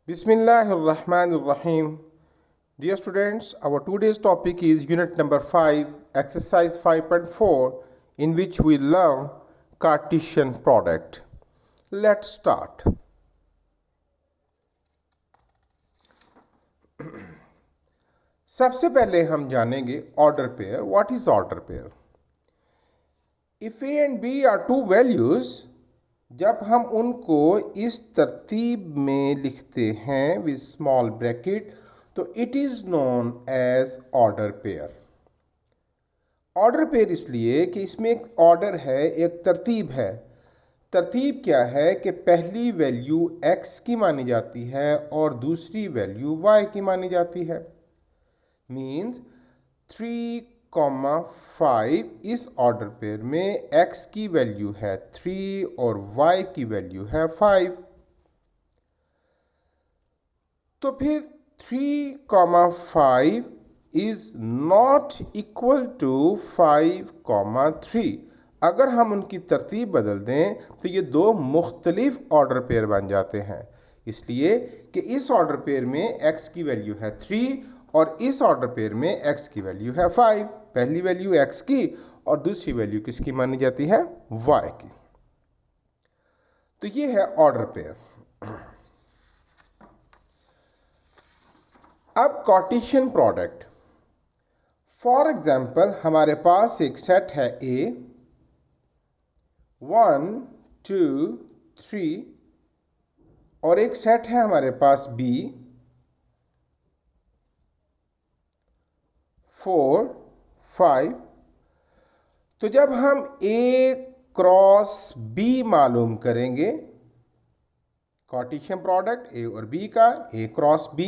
Bismillahirrahmanirrahim. Dear students, our today's topic is unit number 5, exercise 5.4, in which we learn Cartesian product. Let's start. सबसे पहले हम जानेंगे order pair. What is order pair? If A and B are two values, जब हम उनको इस तरतीब में लिखते हैं विद स्मॉल ब्रैकेट तो it is known as order pair. Order pair इसलिए कि इसमें एक ऑर्डर है, एक तरतीब है. तरतीब क्या है कि पहली वैल्यू x की मानी जाती है और दूसरी वैल्यू y की मानी जाती है. मीन्स 3,5 इस ऑर्डर पेयर में x की वैल्यू है 3 और y की वैल्यू है 5. तो फिर 3,5 इज नॉट इक्वल टू 5,3. अगर हम उनकी तरतीब बदल दें तो ये दो मुख्तलिफ ऑर्डर पेयर बन जाते हैं. इसलिए कि इस ऑर्डर पेयर में x की वैल्यू है 3 और इस ऑर्डर पेयर में x की वैल्यू है 5. पहली वैल्यू x की और दूसरी वैल्यू किसकी मानी जाती है? y की. तो ये है ऑर्डर पेयर. अब कार्टेशियन प्रोडक्ट. फॉर एग्जाम्पल हमारे पास एक सेट है A 1 2 3 और एक सेट है हमारे पास B 4 5. तो जब हम A क्रॉस B मालूम करेंगे कार्टेशियन प्रोडक्ट A और B का, A cross B,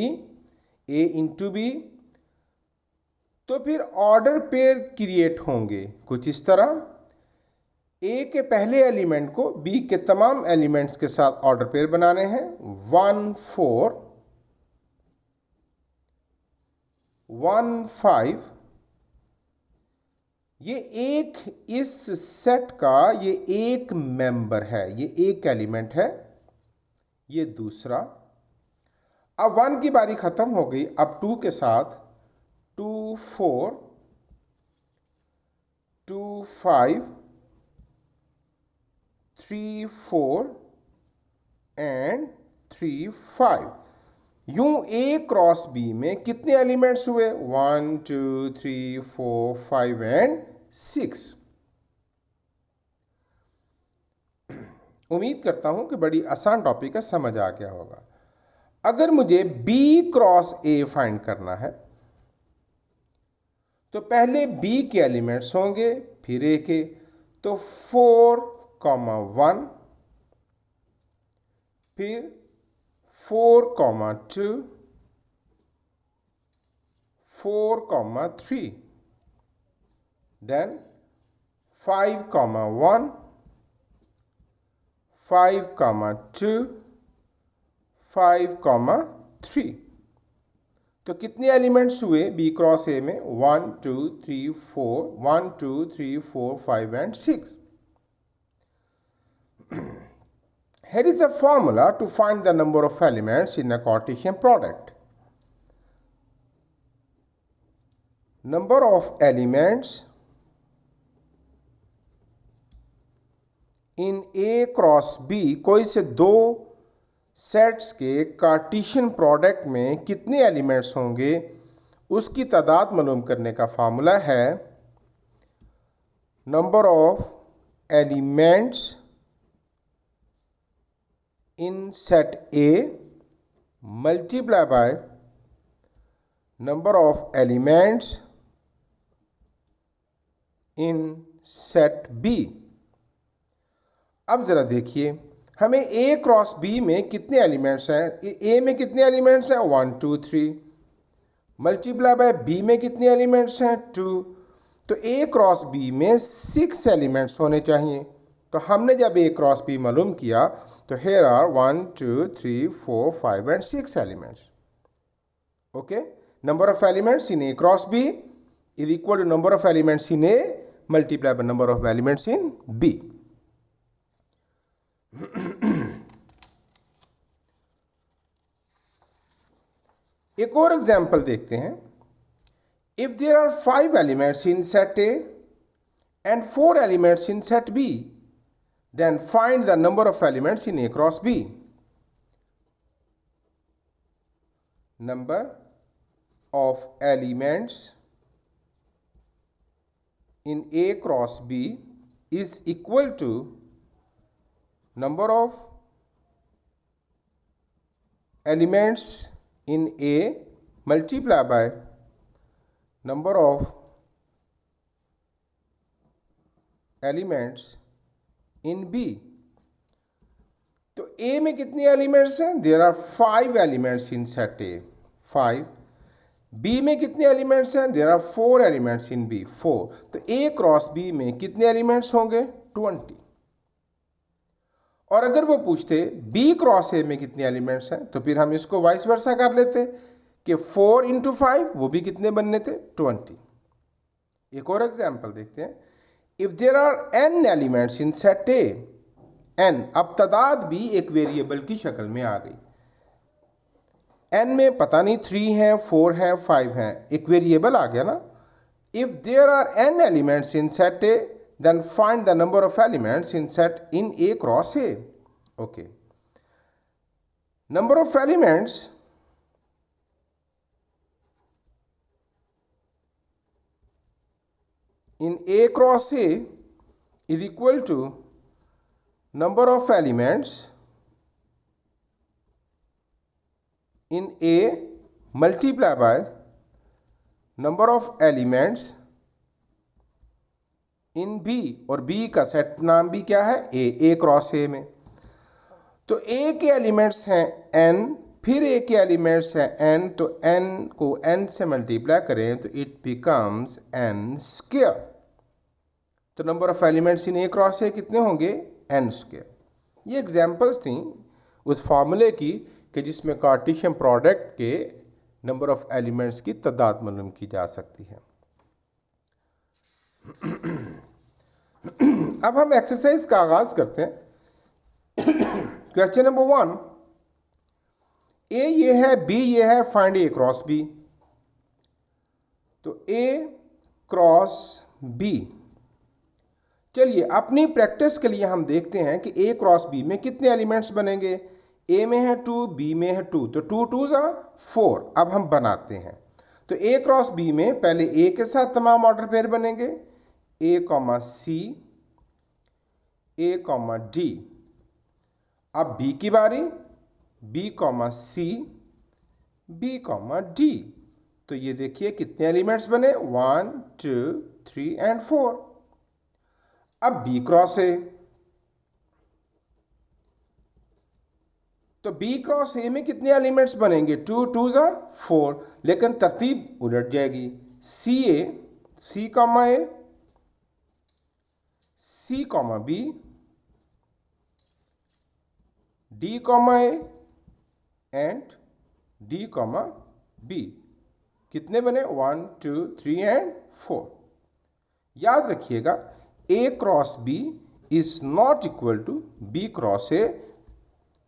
A into B, तो फिर ऑर्डर पेयर क्रिएट होंगे कुछ इस तरह. A के पहले एलिमेंट को B के तमाम एलिमेंट्स के साथ ऑर्डर पेयर बनाने हैं. 1 4 1 5. ये एक इस सेट का ये एक मेंबर है, ये एक एलिमेंट है, ये दूसरा. अब 1 की बारी ख़त्म हो गई. अब 2 के साथ 2 4 2 5 3 4 एंड 3 5. यूं A क्रॉस B में कितने एलिमेंट्स हुए? 1 2 3 4 5 एंड 6. उम्मीद करता हूं कि बड़ी आसान टॉपिक है, समझ आ गया होगा. अगर मुझे B क्रॉस A फाइंड करना है तो पहले B के एलिमेंट्स होंगे फिर A के. तो 4,1 फिर 4,2 4,3 देन 5,1 5,2 5,3. तो कितने एलिमेंट्स हुए B क्रॉस A में? 1 2 3 4 1 2 3 4 5 and 6. Here is a formula to find the number of elements in a Cartesian product. Number of elements in A cross B, कोई से दो सेट्स के कार्टेशियन प्रोडक्ट में कितने एलिमेंट्स होंगे उसकी तादाद मालूम करने का फार्मूला है number of elements in set A multiply by number of elements in set B. अब ज़रा देखिए हमें A क्रॉस B में कितने एलिमेंट्स हैं. A में कितने एलिमेंट्स हैं? 1 2 3 मल्टीप्लाई बाय B में कितने एलिमेंट्स हैं? 2. तो A क्रॉस B में 6 एलिमेंट्स होने चाहिए. तो हमने जब A क्रॉस B मालूम किया तो here are 1 2 3 4 5 and 6 elements. Okay, number of elements in A cross B is equal to number of elements in A multiplied by number of elements in B. एक और एग्जाम्पल देखते हैं। If there are 5 elements in set A and 4 elements in set B, then find the number of elements in A cross B. Number of elements in A cross B is equal to number of elements in A multiplied by number of elements in B। तो A में कितने elements हैं? There are 5 elements in set A, 5। B में कितने elements हैं? There are 4 elements in B, 4। तो ए cross B में कितने एलिमेंट्स होंगे? 20। और अगर वो पूछते बी क्रॉस ए में कितने एलिमेंट्स हैं, तो फिर हम इसको वाइस वर्सा कर लेते कि 4 इंटू 5, वो भी कितने बनने थे? 20। एक और एग्जाम्पल देखते हैं। If there are n elements in set A, n, अब तादाद भी एक वेरिएबल की शक्ल में आ गई। n में पता नहीं 3 है, 4 है, 5 है, एक वेरिएबल आ गया ना। If there are n elements in set A, then find the number of elements in set in A cross A. Okay, number of elements in A cross A is equal to number of elements in A multiplied by number of elements in B, और B का set नाम भी क्या है? A cross A में। तो A के elements हैं n, फिर A के एलिमेंट्स हैं n, तो n को n से मल्टीप्लाई करें तो इट बिकम्स n स्क्वायर। तो number of elements in A cross ए कितने होंगे? n square. ये एग्जांपल्स थी उस फार्मूले की कि जिसमें कार्टेशियन प्रोडक्ट के नंबर ऑफ एलिमेंट्स की तादाद मालूम की जा सकती है। अब हम एक्सरसाइज का आगाज करते हैं। क्वेश्चन नंबर 1, ए ये है, बी ये है, फाइंड ए क्रॉस बी। तो ए क्रॉस बी, चलिए अपनी प्रैक्टिस के लिए हम देखते हैं कि ए क्रॉस बी में कितने एलिमेंट्स बनेंगे। ए में है 2, बी में है 2, तो 2 2 4। अब हम बनाते हैं। तो ए क्रॉस बी में पहले ए के साथ तमाम ऑर्डर पेयर बनेंगे, ए कॉमा सी, ए कॉमा डी। अब बी की बारी, बी कॉमा सी, बी कॉमा डी। तो ये देखिए कितने एलिमेंट्स बने, 1 2 3 एंड 4। अब बी क्रॉस ए, तो बी क्रॉस ए में कितने एलिमेंट्स बनेंगे? 2 2 4, लेकिन तरतीब उलट जाएगी। C A, C comma A, C comma B, D comma A and D comma B. कितने बने? 1 2 3 एंड 4। याद रखिएगा A cross B is not equal to B cross A,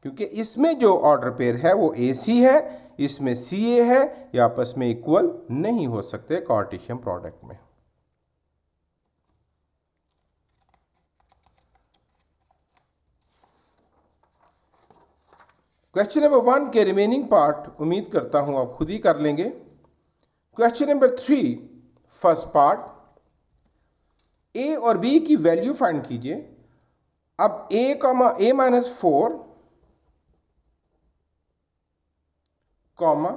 क्योंकि इसमें जो ऑर्डर पेयर है वो ए सी है, इसमें सी ए है, ये आपस में इक्वल नहीं हो सकते कार्टेशियन प्रोडक्ट में। क्वेश्चन नंबर 1 के रिमेनिंग पार्ट उम्मीद करता हूं आप खुद ही कर लेंगे। क्वेश्चन नंबर 3 फर्स्ट पार्ट, ए और बी की वैल्यू फाइंड कीजिए। अब ए कॉमा ए माइनस 4 कॉमा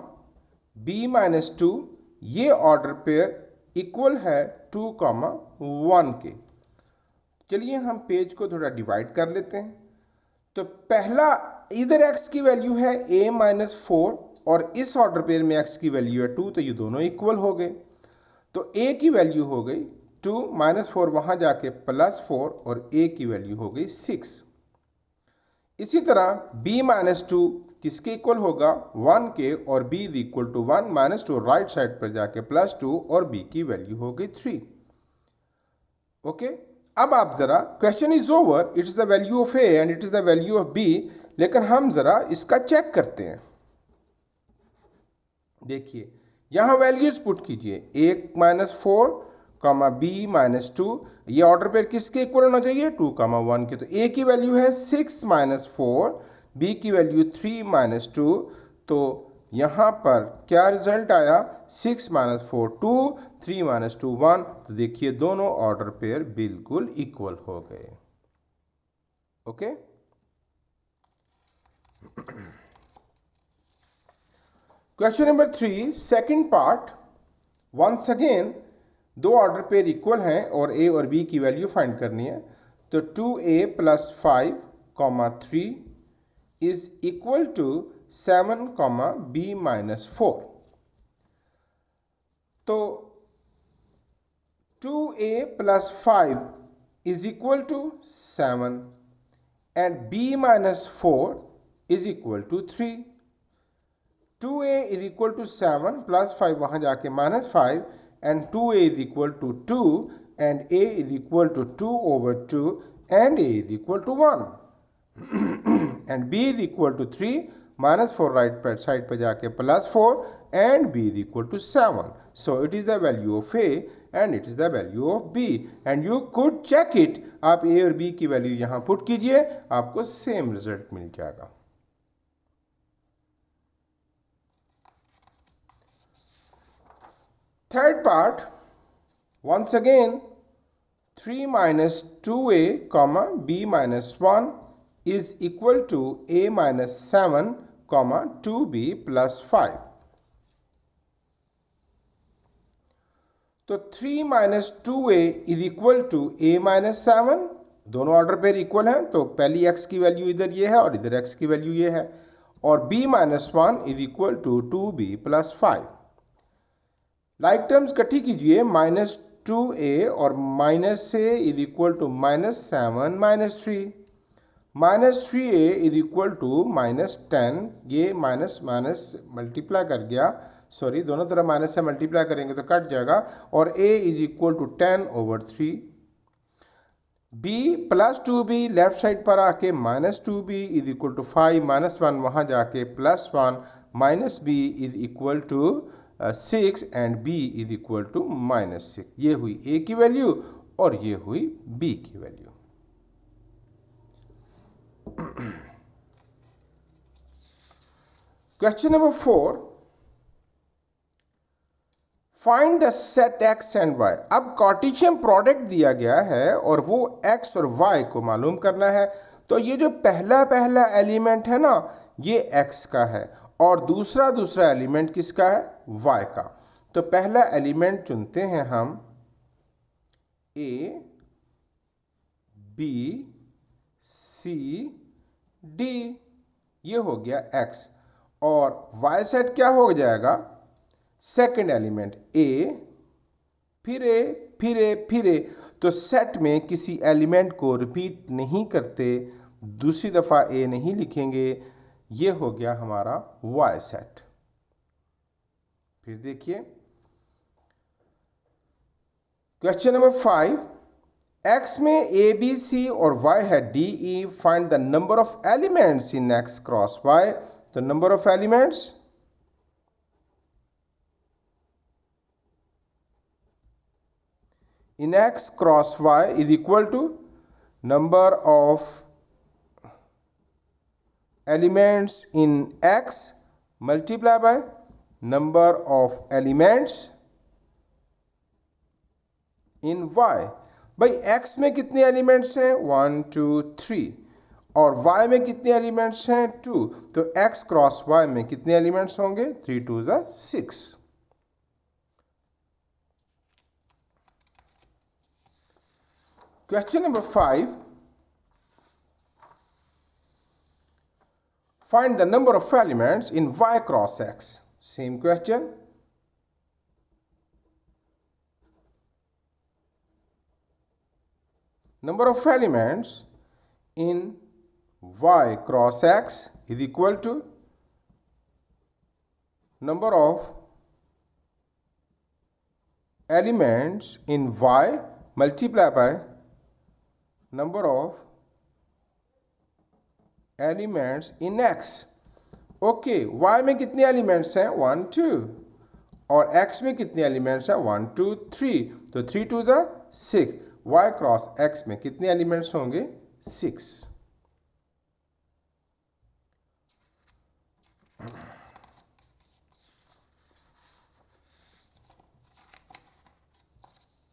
बी माइनस 2, ये ऑर्डर पेयर इक्वल है 2 कॉमा 1 के। चलिए हम पेज को थोड़ा डिवाइड कर लेते हैं। तो पहला, इधर x की वैल्यू है a माइनस 4 और इस ऑर्डर पेयर में x की वैल्यू है 2, तो ये दोनों इक्वल हो गए। तो a की वैल्यू हो गई 2, माइनस 4 वहाँ जाके प्लस 4 और a की वैल्यू हो गई 6। इसी तरह b माइनस 2 किसके इक्वल होगा? 1 के, और b is equal to 1 minus 2 right side पर जाके प्लस 2 और b की वैल्यू हो गई 3। ओके, अब आप जरा, question is over, it's the value of a and it is the value of b, लेकिन हम जरा इसका चेक करते हैं। देखिए यहाँ वैल्यूज पुट कीजिए, a minus 4 comma B minus 2, ये ऑर्डर पेयर किसके इक्वल होना चाहिए, 2 कॉमा 1 के। तो a की वैल्यू है 6 माइनस 4, b की वैल्यू 3 माइनस 2, तो यहाँ पर क्या रिजल्ट आया, 6 माइनस 4 2, 3 माइनस 2 1। तो देखिए दोनों ऑर्डर पेयर बिल्कुल इक्वल हो गए। Okay question number 3 second part. Once again दो ऑर्डर पेयर इक्वल हैं और a और b की वैल्यू फाइंड करनी है। तो 2a plus 5 comma 3 is equal to 7 comma b minus 4। तो 2a plus 5 is equal to 7 and b minus 4 is equal to 3। 2a is equal to 7 plus 5 वहां जाके minus 5 and 2a is equal to 2 and a is equal to 2 over 2 and a is equal to 1 and b is equal to 3 minus 4 right side पे जाके plus 4 and b is equal to 7. So it is the value of a and it is the value of b and you could check it. आप a और b की value यहाँ put कीजिए, आपको same result मिल जाएगा। Third part, once again 3 minus 2a comma b minus 1 is equal to a minus 7 comma 2b plus 5. तो 3 minus 2a is equal to a minus 7, दोनों order pair equal हैं, तो पहली x की value इधर ये है और इधर x की वैल्यू ये है, और b minus 1 is equal to 2b plus 5। Like terms इकट्ठी कीजिए, माइनस 2a और माइनस से is equal to minus 7 minus 3, minus 3a is equal to minus 10, ये माइनस माइनस मल्टीप्लाई कर गया, सॉरी दोनों तरफ माइनस से मल्टीप्लाई करेंगे तो कट जाएगा, और a is equal to 10 over 3। b plus 2b left side पर आके minus 2b is equal to 5 minus 1 वहाँ जाके plus 1 minus b is equal to 6 and b is equal to minus 6। ये हुई a की वैल्यू और ये हुई b की value. Question number 4, find the set x and y। अब कार्टेशियन प्रोडक्ट दिया गया है और वो x और y को मालूम करना है। तो ये जो पहला एलिमेंट है ना, ये x का है और दूसरा एलिमेंट किसका है, y का। तो पहला एलिमेंट चुनते हैं हम a b c d, ये हो गया x, और y सेट क्या हो जाएगा, सेकंड एलिमेंट a फिर a फिर a फिर a। तो सेट में किसी एलिमेंट को रिपीट नहीं करते, दूसरी दफा a नहीं लिखेंगे, ये हो गया हमारा y सेट। फिर देखिए क्वेश्चन नंबर 5, x में a b c और y है d e, find the number of elements in x cross y। तो number of elements in x cross y is equal to number of elements in x multiplied by number of elements in y। भाई x में कितने elements हैं, 1 2 3, और y में कितने elements हैं, 2। तो x क्रॉस y में कितने एलिमेंट्स होंगे, 3 2 6। Question number 5, find the number of elements in y cross x। Same question. Number of elements in y cross x is equal to number of elements in y multiplied by number of elements in x। Okay, y में कितने elements हैं? 1 2, और x में कितने elements हैं? 1 2 3, तो 3 2 ज़ा 6, y cross x में कितने एलिमेंट्स होंगे? 6।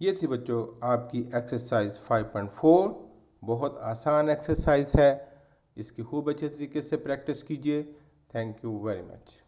ये थी बच्चों आपकी एक्सरसाइज 5.4। बहुत आसान एक्सरसाइज है, इसकी खूब अच्छे तरीके से प्रैक्टिस कीजिए। Thank you very much.